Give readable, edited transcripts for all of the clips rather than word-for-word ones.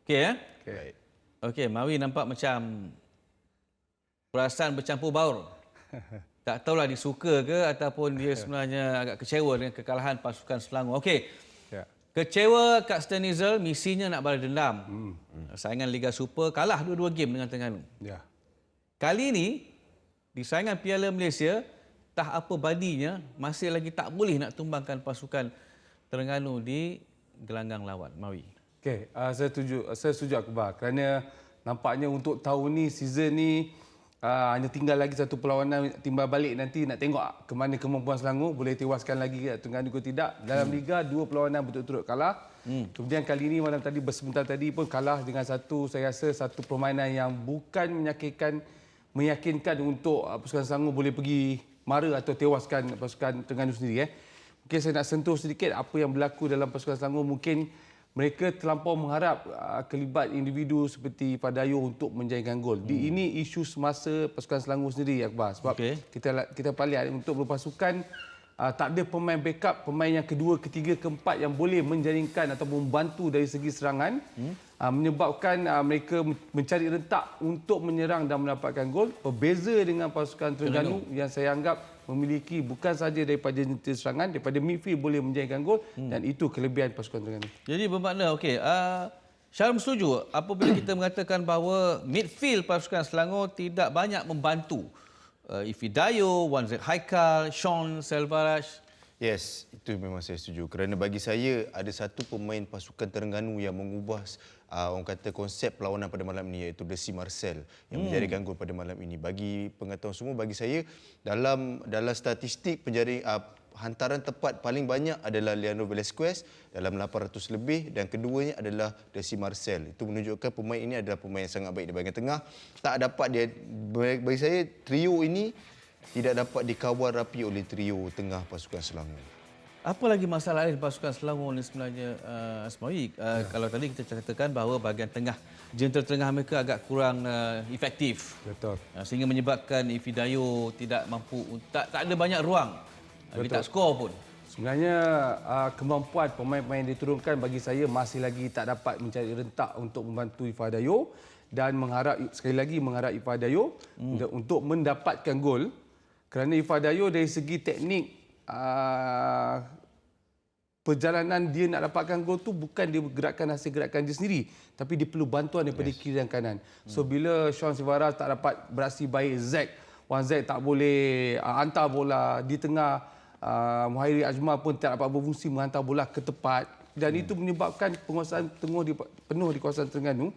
Okey ya? Okay. Okey, Mawi nampak macam perasaan bercampur baur. Tak tahulah dia suka ke ataupun dia sebenarnya agak kecewa dengan kekalahan pasukan Selangor. Okey. Ya. Kecewa Kak Stan Nizal, misinya nak balas dendam. Saingan Liga Super kalah dua-dua game dengan Terengganu. Ya. Kali ini di saingan Piala Malaysia, tak apa badinya masih lagi tak boleh nak tumbangkan pasukan Terengganu di gelanggang lawan. Mawi. Okey, saya setuju Akbar kerana nampaknya untuk tahun ni, season ni hanya tinggal lagi satu perlawanan timbal balik nanti nak tengok ke mana kemampuan Selangor boleh tewaskan lagi Terengganu ke tidak. Dalam liga dua perlawanan berturut-turut kalah. Kemudian kali ini malam tadi sebentar tadi pun kalah dengan saya rasa satu permainan yang bukan meyakinkan untuk pasukan Selangor boleh pergi mara atau tewaskan pasukan Terengganu sendiri. Mungkin saya nak sentuh sedikit apa yang berlaku dalam pasukan Selangor. Mungkin mereka terlampau mengharap kelibat individu seperti Padayo untuk menjaringkan gol. Ini isu semasa pasukan Selangor sendiri, Akbar. Sebab kita lihat untuk berpasukan tak ada pemain backup, pemain yang kedua, ketiga, keempat yang boleh menjaringkan atau membantu dari segi serangan. Menyebabkan mereka mencari rentak untuk menyerang dan mendapatkan gol. Berbeza dengan pasukan Terengganu yang saya anggap memiliki bukan sahaja daripada jentis serangan, daripada midfield boleh menjaringkan gol dan itu kelebihan pasukan Terengganu. Jadi bermakna, okey, Syarul setuju apabila kita mengatakan bahawa midfield pasukan Selangor tidak banyak membantu. Ifidayo, Wan Zaid Haikal, Sean Selvaraj. Yes, itu memang saya setuju. Kerana bagi saya ada satu pemain pasukan Terengganu yang mengubah orang kata konsep perlawanan pada malam ini, iaitu Desi Marcel yang menjaringkan gol pada malam ini. Bagi pengetahuan semua, bagi saya dalam statistik hantaran tepat paling banyak adalah Leandro Velasquez dalam 800 lebih dan keduanya adalah Desi Marcel. Itu menunjukkan pemain ini adalah pemain yang sangat baik di bahagian tengah. Tak dapat dia, bagi saya trio ini tidak dapat dikawal rapi oleh trio tengah pasukan Selangor. Apa lagi masalah lain pasukan Selangor ni sebenarnya, Asmawi? Kalau tadi kita katakan bahawa bahagian tengah, jentera tengah mereka agak kurang efektif. Betul. Sehingga menyebabkan Ifidayo tidak mampu, tak ada banyak ruang. Dia tak skor pun. Sebenarnya kemampuan pemain-pemain yang diturunkan bagi saya masih lagi tak dapat mencari rentak untuk membantu Ifadayo dan sekali lagi mengharap Ifadayo untuk mendapatkan gol. Kerana Ifadayo dari segi teknik perjalanan dia nak dapatkan gol tu bukan dia gerakan hasil gerakan dia sendiri, tapi dia perlu bantuan daripada kiri dan kanan. So bila Sean Silvaras tak dapat beraksi baik, Wan Zaid tak boleh hantar bola di tengah, Muhairi Ajmal pun tak dapat berfungsi menghantar bola ke tepat dan itu menyebabkan penguasaan penuh di kawasan Terengganu.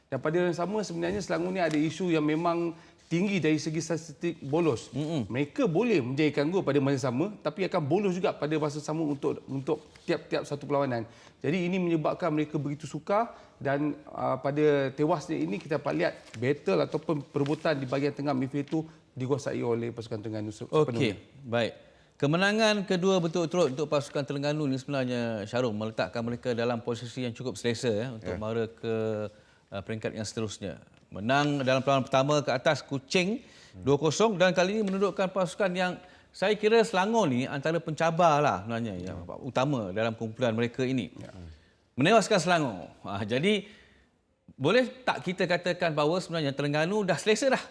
Dan pada yang sama sebenarnya Selangor ni ada isu yang memang tinggi dari segi statistik bolos. Mereka boleh menjaringkan gol pada masa sama tapi akan bolos juga pada masa sama untuk tiap-tiap satu perlawanan. Jadi ini menyebabkan mereka begitu sukar dan pada tewasnya ini kita dapat lihat battle ataupun perebutan di bahagian tengah midfield itu dikuasai oleh pasukan Terengganu sepenuhnya. Okey, baik. Kemenangan kedua berturut-turut untuk pasukan Terengganu ini sebenarnya, Syarul, meletakkan mereka dalam posisi yang cukup selesa untuk mara ke peringkat yang seterusnya. Menang dalam perlawanan pertama ke atas Kuching 2-0 dan kali ini menundukkan pasukan yang saya kira Selangor ni antara pencabar lah sebenarnya yang utama dalam kumpulan mereka ini. Menewaskan Selangor. Jadi boleh tak kita katakan bahawa sebenarnya Terengganu dah selesa dah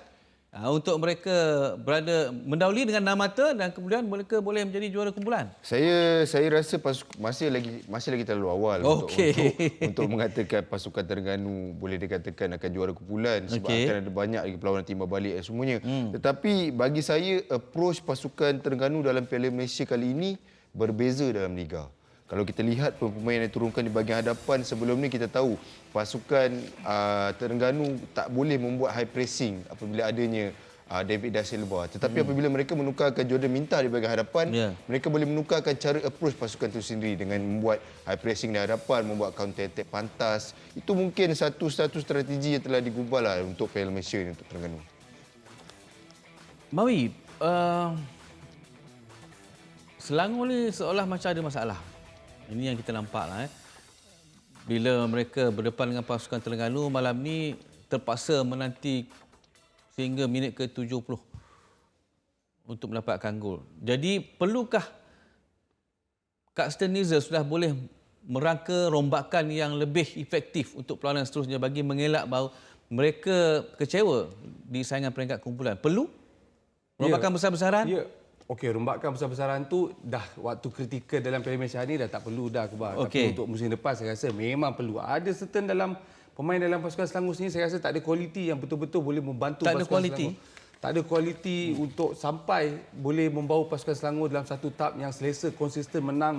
untuk mereka berada mendahului dengan 6 mata dan kemudian mereka boleh menjadi juara kumpulan? Saya rasa masih lagi terlalu awal untuk mengatakan pasukan Terengganu boleh dikatakan akan juara kumpulan sebab akan ada banyak lagi perlawanan timbal balik dan semuanya. Tetapi bagi saya approach pasukan Terengganu dalam Piala Malaysia kali ini berbeza dalam liga. Kalau kita lihat pemain yang diturunkan di bahagian hadapan sebelum ni, kita tahu pasukan Terengganu tak boleh membuat high pressing apabila adanya David Da Silva. Tetapi apabila mereka menukarkan Jordan Minta di bahagian hadapan, mereka boleh menukarkan cara approach pasukan itu sendiri dengan membuat high pressing di hadapan, membuat counter attack pantas. Itu mungkin satu strategi yang telah digubal lah untuk Piala Malaysia ni untuk Terengganu. Mawi, Selangor ni seolah macam ada masalah. Ini yang kita nampak lah. Bila mereka berdepan dengan pasukan Terengganu malam ni terpaksa menanti sehingga minit ke-70 untuk mendapatkan gol. Jadi perlukah Kak Stan Nizal sudah boleh merangka rombakan yang lebih efektif untuk perlawanan seterusnya bagi mengelak bahawa mereka kecewa di saingan peringkat kumpulan? Perlu rombakan besar-besaran? Ya. Okey, rombakan besar-besaran tu dah waktu kritikal dalam Piala Malaysia ni dah tak perlu dah Akbar. Tapi untuk musim depan saya rasa memang perlu. Ada certain dalam pemain dalam pasukan Selangor sini saya rasa tak ada kualiti yang betul-betul boleh membantu pasukan Selangor. Tak ada kualiti untuk sampai boleh membawa pasukan Selangor dalam satu tahap yang selesa, konsisten, menang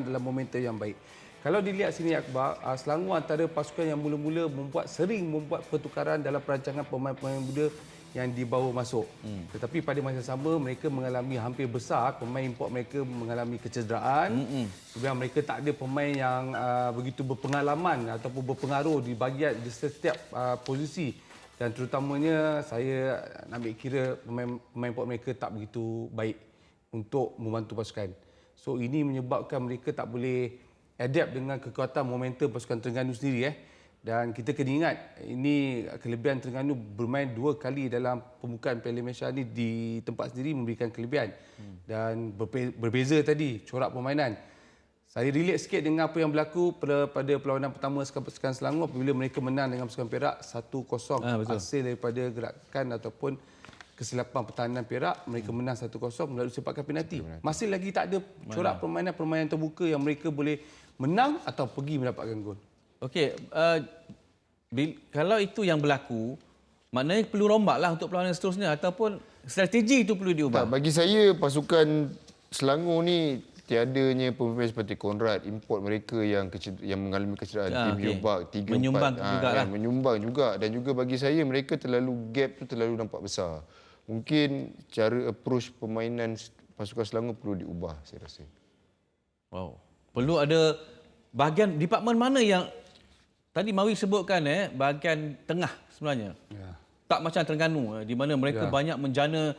dalam momentum yang baik. Kalau dilihat sini Akbar, Selangor antara pasukan yang mula-mula sering membuat pertukaran dalam perancangan pemain-pemain muda yang dibawa masuk. Tetapi pada masa sama mereka mengalami hampir besar pemain import mereka mengalami kecederaan. Sebab mereka tak ada pemain yang begitu berpengalaman ataupun berpengaruh di bahagian di setiap posisi. Dan terutamanya saya nak ambil kira pemain import mereka tak begitu baik untuk membantu pasukan. So ini menyebabkan mereka tak boleh adapt dengan kekuatan momentum pasukan Terengganu sendiri. Dan kita kena ingat, ini kelebihan Terengganu bermain 2 kali dalam pembukaan Piala Malaysia ni di tempat sendiri memberikan kelebihan. Dan berbeza tadi corak permainan. Saya relate sikit dengan apa yang berlaku pada perlawanan pertama pasukan Selangor apabila mereka menang dengan pasukan Perak 1-0 hasil daripada gerakan ataupun kesilapan pertahanan Perak. Mereka menang 1-0 melalui sepakan penalti. Masih lagi tak ada corak permainan terbuka yang mereka boleh menang atau pergi mendapatkan gol. Okey, kalau itu yang berlaku, maknanya perlu rombaklah untuk perlawanan seterusnya ataupun strategi itu perlu diubah. Tak, bagi saya pasukan Selangor ni tiadanya pemain seperti Conrad, import mereka yang mengalami kecederaan, Tim Jubak 3-4 menyumbang juga dan juga bagi saya mereka gap tu terlalu nampak besar. Mungkin cara approach permainan pasukan Selangor perlu diubah saya rasa. Wow. Perlu ada bahagian departmen mana yang tadi Mawi sebutkan bahagian tengah sebenarnya. Tak macam Terengganu di mana mereka banyak menjana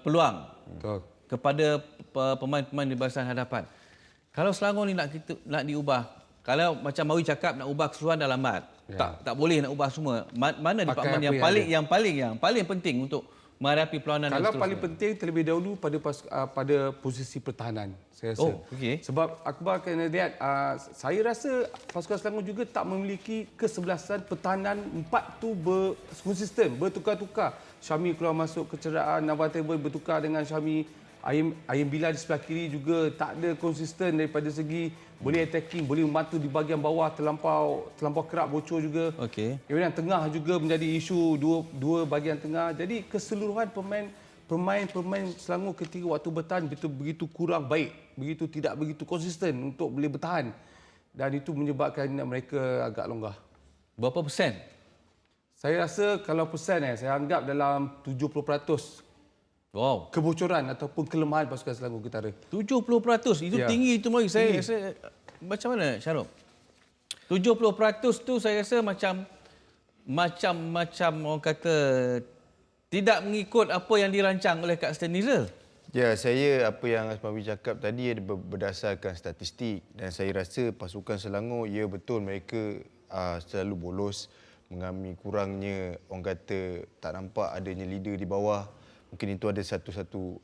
peluang. Betul. Kepada pemain-pemain di barisan hadapan. Kalau Selangor ni nak diubah, kalau macam Mawi cakap nak ubah keseluruhan dah lambat. Tak boleh nak ubah semua. Mana departmen yang paling penting untuk menghadapi perlawanan kalau paling penting terlebih dahulu pada posisi pertahanan saya rasa. Sebab Akbar kena lihat saya rasa pasukan Selangor juga tak memiliki kesebelasan pertahanan 4 tu konsisten, bertukar-tukar. Syami keluar masuk kecederaan, Navatable bertukar dengan Syami. Ayam Bila di sebelah kiri juga tak ada konsisten daripada segi boleh attacking, boleh membantu di bahagian bawah terlampau kerap bocor juga. Kemudian tengah juga menjadi isu dua bahagian tengah. Jadi keseluruhan pemain Selangor ketika waktu bertahan begitu kurang baik, tidak begitu konsisten untuk boleh bertahan. Dan itu menyebabkan mereka agak longgar. Berapa persen? Saya rasa kalau persen saya anggap dalam 70%. Wow. Kebocoran ataupun kelemahan pasukan Selangor Utara. 70%? Itu tinggi itu Mawi. Saya rasa macam mana Syarul? 70% tu saya rasa macam orang kata tidak mengikut apa yang dirancang oleh Kak Stan Nizal. Ya, saya apa yang Asmawi cakap tadi berdasarkan statistik dan saya rasa pasukan Selangor betul mereka selalu bolos, mengalami kurangnya orang kata tak nampak adanya leader di bawah. Mungkin itu ada satu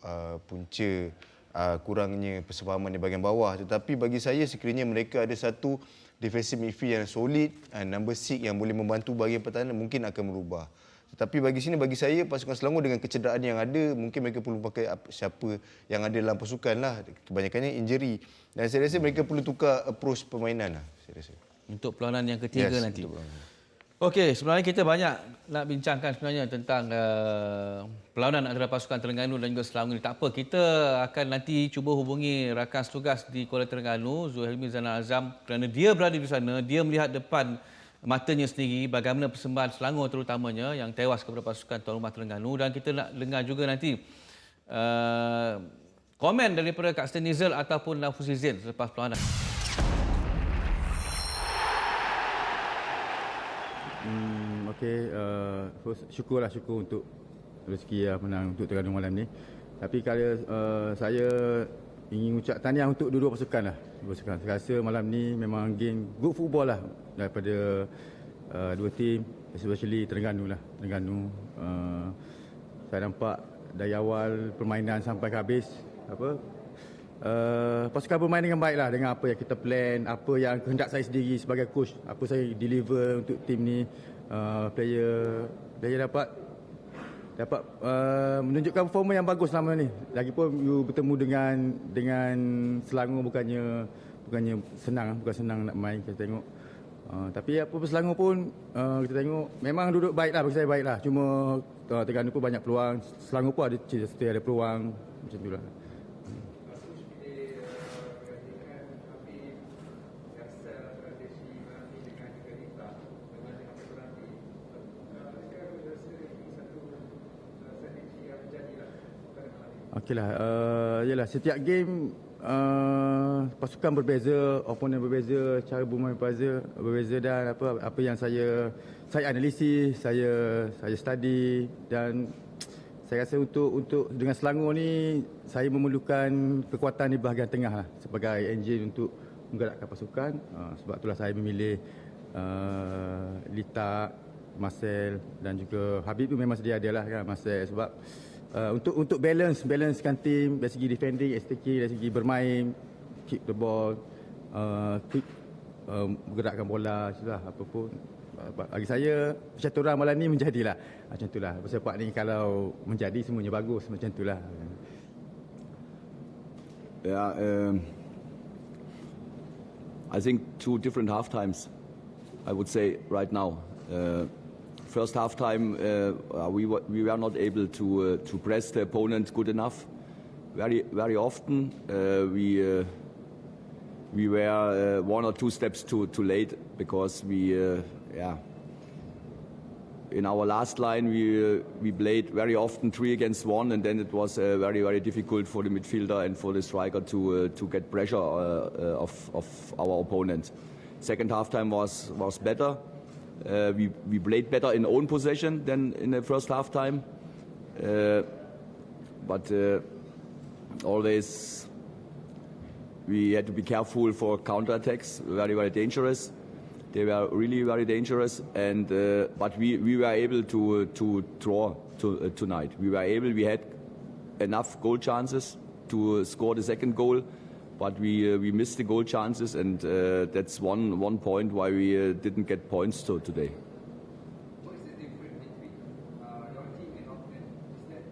punca kurangnya persefahaman di bahagian bawah. Tetapi bagi saya sekiranya mereka ada satu defensive midfield yang solid, number 6 yang boleh membantu bahagian pertahanan mungkin akan merubah. Tetapi bagi saya pasukan Selangor dengan kecederaan yang ada, mungkin mereka perlu pakai siapa yang ada dalam pasukan lah. Kebanyakannya injury. Dan saya rasa mereka perlu tukar approach permainan lah. Saya rasa. Untuk perlawanan yang ketiga nanti. Okey, sebenarnya kita banyak nak bincangkan sebenarnya tentang perlawanan antara pasukan Terengganu dan juga Selangor ini. Tak apa, kita akan nanti cuba hubungi rakan setugas di Kuala Terengganu, Zulhelmi Zainal Azam, kerana dia berada di sana, dia melihat depan matanya sendiri bagaimana persembahan Selangor terutamanya yang tewas kepada pasukan tuan rumah Terengganu, dan kita nak dengar juga nanti komen daripada Kak Stan Nizal ataupun Nafuzi Zain selepas perlawanan. Okey, syukur untuk rezeki menang untuk Terengganu malam ni. Tapi kalau saya ingin ucap tahniah untuk dua-dua pasukan lah. Saya rasa malam ni memang game good football lah daripada dua tim, especially Terengganu lah. Saya nampak dari awal permainan sampai ke habis pasukan bermain dengan baik lah, dengan apa yang kita plan, apa yang kehendak saya sendiri sebagai coach, apa saya deliver untuk tim ni. Player dapat menunjukkan performa yang bagus selama ni. Lagipun you bertemu dengan Selangor bukannya senang, bukan senang nak main, kita tengok. Tapi apa pun Selangor pun kita tengok memang duduk baiklah, bagi saya baiklah. Cuma Terengganu pun banyak peluang, Selangor pun ada peluang macam itulah. Okeylah, yalah setiap game pasukan berbeza, oponen berbeza, cara bermain berbeza dan apa yang saya analisis, saya study, dan saya rasa untuk dengan Selangor ni saya memerlukan kekuatan di bahagian tengah lah, sebagai enjin untuk menggerakkan pasukan. Sebab itulah saya memilih Lita, Marcel dan juga Habib tu memang sedia ada lah kan, Marcel, sebab untuk balancekan tim dari segi defending, attacking, dari segi bermain, keep the ball, bergerakkan bola, itulah apa pun. Bagi saya percaturan malam ni menjadilah macam itulah. Sepak ni kalau menjadi semuanya bagus, macam itulah. Yeah, I think 2 different half times, I would say right now. First half time, we were not able to press the opponent good enough. Very often we were 1 or 2 steps too late, because in our last line we played very often 3 against 1, and then it was very difficult for the midfielder and for the striker to get pressure of our opponent. Second half time was better. We played better in own possession than in the first half time, but always we had to be careful for counterattacks. Very dangerous. They were really very dangerous, and but we were able to draw tonight. We had enough goal chances to score the second goal, but we missed the goal chances, and that's one point why we didn't get points today.